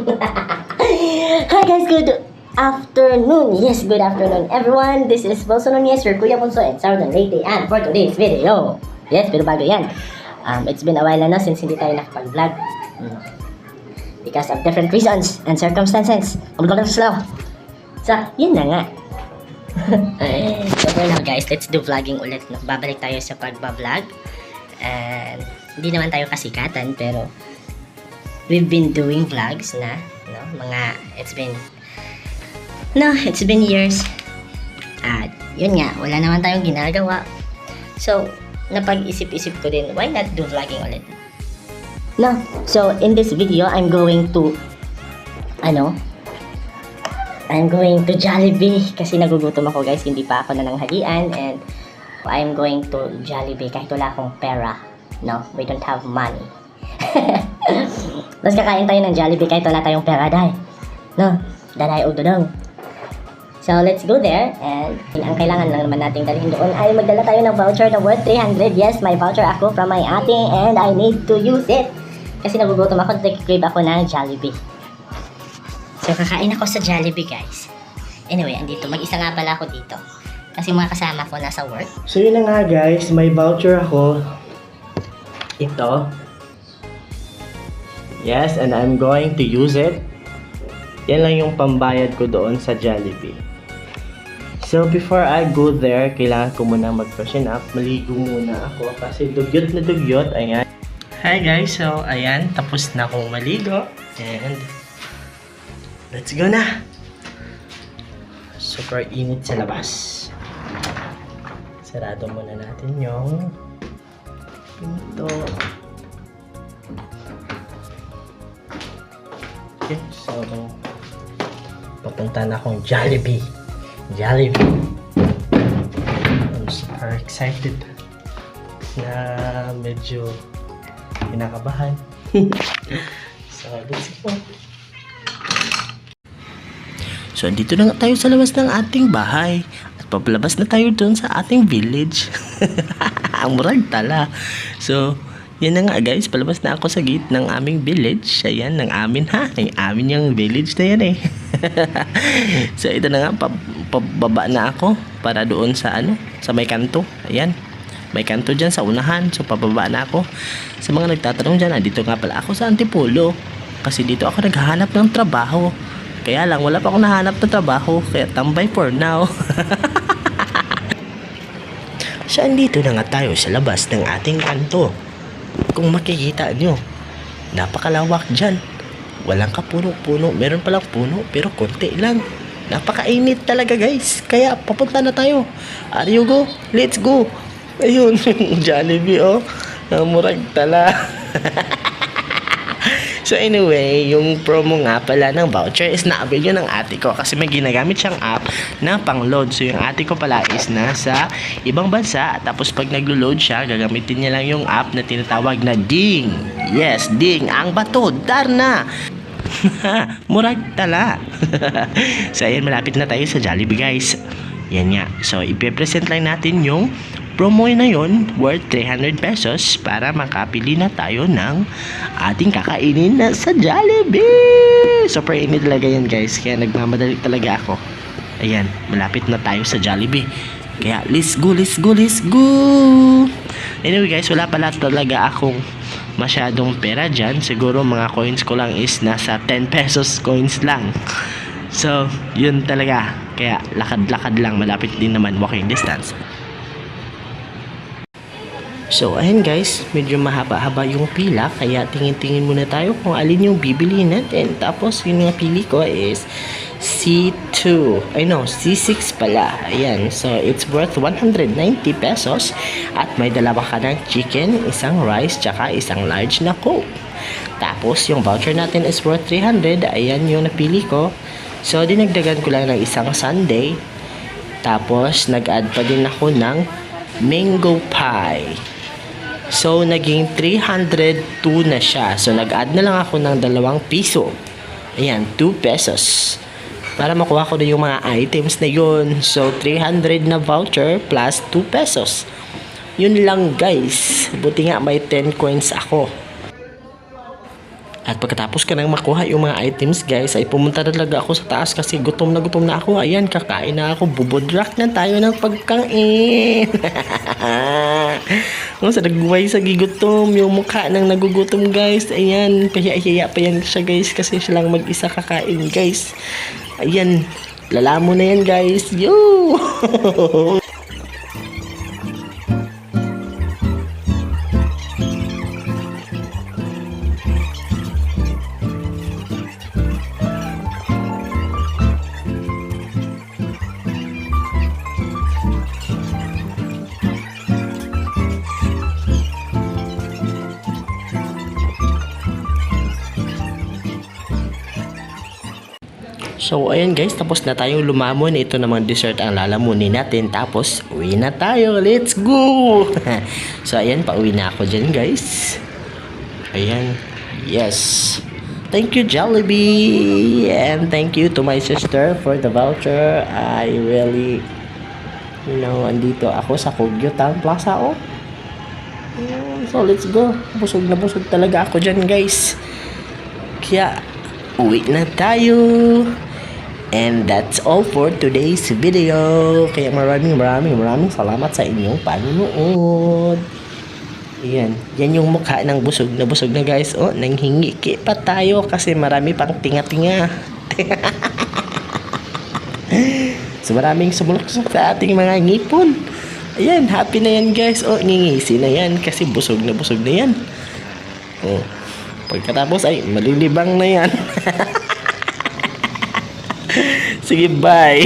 Hi guys, good afternoon. Yes, good afternoon everyone. This is Bonso Nunez, your Kuya Bonso and Sardan Rete. And for today's video, yes, pero bago yan. It's been a while na since hindi tayo nakapag-vlog. Because of different reasons and circumstances. I'm going slow. So, yun na nga. So for now guys, let's do vlogging ulit. Babalik tayo sa pagbablog. And hindi naman tayo kasikatan, pero we've been doing vlogs na, it's been years. At yun nga, wala naman tayong ginagawa. So, napag-isip-isip ko din, why not do vlogging ulit? No, so in this video, I'm going to Jollibee kasi nagugutom ako guys, hindi pa ako nananghalian, and I'm going to Jollibee kahit wala akong pera. No, we don't have money. Tapos kakain tayo ng Jollibee kahit wala tayong pera, dahil no, daday o dodong. So let's go there, and ang kailangan lang naman nating dalhin doon ay magdala tayo ng voucher na worth 300. Yes, may voucher ako from my ate and I need to use it kasi nagugutom ako, nag-crave ako ng Jollibee. So kakain ako sa Jollibee guys. Anyway, andito, mag-isa nga pala ako dito kasi mga kasama ko nasa work. So yun na nga guys, may voucher ako. Ito. Yes, and I'm going to use it. Yan lang yung pambayad ko doon sa Jollibee. So before I go there, kailangan ko muna mag-freshen up. Maligo muna ako kasi dugyot na dugyot. Ayan. Hi guys, so ayan, tapos na akong maligo. And let's go na! Super init sa labas. Sarado muna natin yung pinto. Okay, so papunta na akong Jollibee. I'm super excited na medyo kinakabahan. So let's go. So dito na nga tayo sa labas ng ating bahay at papalabas na tayo doon sa ating village. Ang murag tala. So yan na nga guys, palabas na ako sa gate ng aming village. Ayan, ng amin ha. Ng amin yung village na yan eh. So ito na nga, pababa na ako para doon sa sa may kanto. Ayan, may kanto dyan sa unahan. So pababa na ako. Sa mga nagtatanong dyan, dito nga pala ako sa Antipolo. Kasi dito ako naghahanap ng trabaho. Kaya lang, wala pa akong nahanap na trabaho. Kaya tambay for now. So andito na nga tayo sa labas ng ating kanto. Kung makikita nyo, napakalawak dyan. Walang kapuno-puno. Meron palang puno, pero konti lang. Napakainit talaga guys. Kaya papunta na tayo. Are you go? Let's go. Ayun, Jollibee oh. Murag tala. So anyway, yung promo nga pala ng voucher is na-avail yun ng ate ko kasi may ginagamit siyang app na pang-load. So yung ate ko pala is nasa ibang bansa, tapos pag naglo-load siya, gagamitin niya lang yung app na tinatawag na Ding. Yes, Ding. Ang bato, Darna. Murag tala. So ayan, malapit na tayo sa Jollibee guys. Yan nga. So ipe-present lang natin yung promo na yon worth 300 pesos para makapili na tayo ng ating kakainin na sa Jollibee. Super init talaga yan guys, kaya nagmamadali talaga ako. Ayan, malapit na tayo sa Jollibee. Kaya let's go, let's go, let's go. Anyway guys, wala pala talaga akong masyadong pera dyan. Siguro mga coins ko lang is nasa 10 pesos coins lang. So yun talaga, kaya lakad-lakad lang, malapit din naman, walking distance. So ayan guys, medyo mahaba-haba yung pila, kaya tingin-tingin muna tayo kung alin yung bibili natin. Tapos yung mga pili ko is C2, C6 pala. Ayan, so it's worth 190 pesos at may dalawa ka ng chicken, isang rice, tsaka isang large na coke. Tapos yung voucher natin is worth 300. Ayan yung napili ko. So dinagdagan ko lang ng isang sundae. Tapos nag-add pa din ako ng mango pie. So naging 302 na siya. So nag-add na lang ako ng 2 piso. Ayan, 2 pesos. Para makuha ko na yung mga items na yun. So 300 na voucher plus 2 pesos. Yun lang guys. Buti nga may 10 coins ako. At pagkatapos ka nang makuha yung mga items guys, ay pumunta na talaga ako sa taas kasi gutom na ako. Ayan, kakain na ako. Bubudrak na tayo ng pagkain. Sa nagbuhay sa gigutom, yung mukha ng nagugutom guys. Ayan, pahiya-hiya pa yan siya guys kasi siya lang mag-isa kakain guys. Ayan, lalamo na yan guys. Yo! So, ayan guys, tapos na tayong lumamon. Ito namang dessert ang lalamunin natin. Tapos, uwi na tayo. Let's go! So, ayan, pauwi na ako dyan guys. Ayan. Yes. Thank you, Jollibee. And thank you to my sister for the voucher. I really, andito ako sa Kogyo Town Plaza, oh. So, let's go. Busog na busog talaga ako dyan guys. Kaya, uwi na tayo. And that's all for today's video. Kaya maraming salamat sa inyong panonood. Ayan. Yan yung mukha ng busog na guys. Oh, nanghingiki pa tayo kasi marami pang tinga-tinga. So maraming sumulokso sa ating mga ngipon. Ayan, happy na yan guys. Oh, ngingisi na yan kasi busog na yan. Oh. Pagkatapos ay malilibang na yan. Sige, bye.